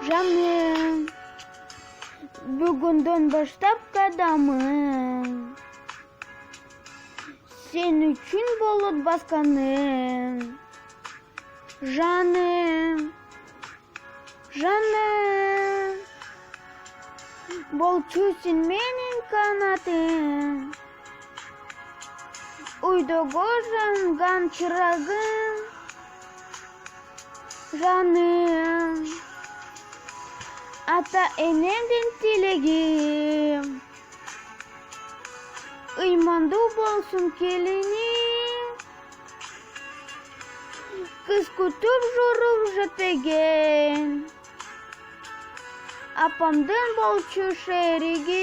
Жаным, бүгінден баштап қадамым сен үшін болып басқаным. Жаным, жаным, болчу сен менің канатым, уйдого жанған чырагым. Жаным, ата энемден тілегім, ыйманды болсын келінім. Кыз күтіп жүріп жетеген, апамдын болчу шериги.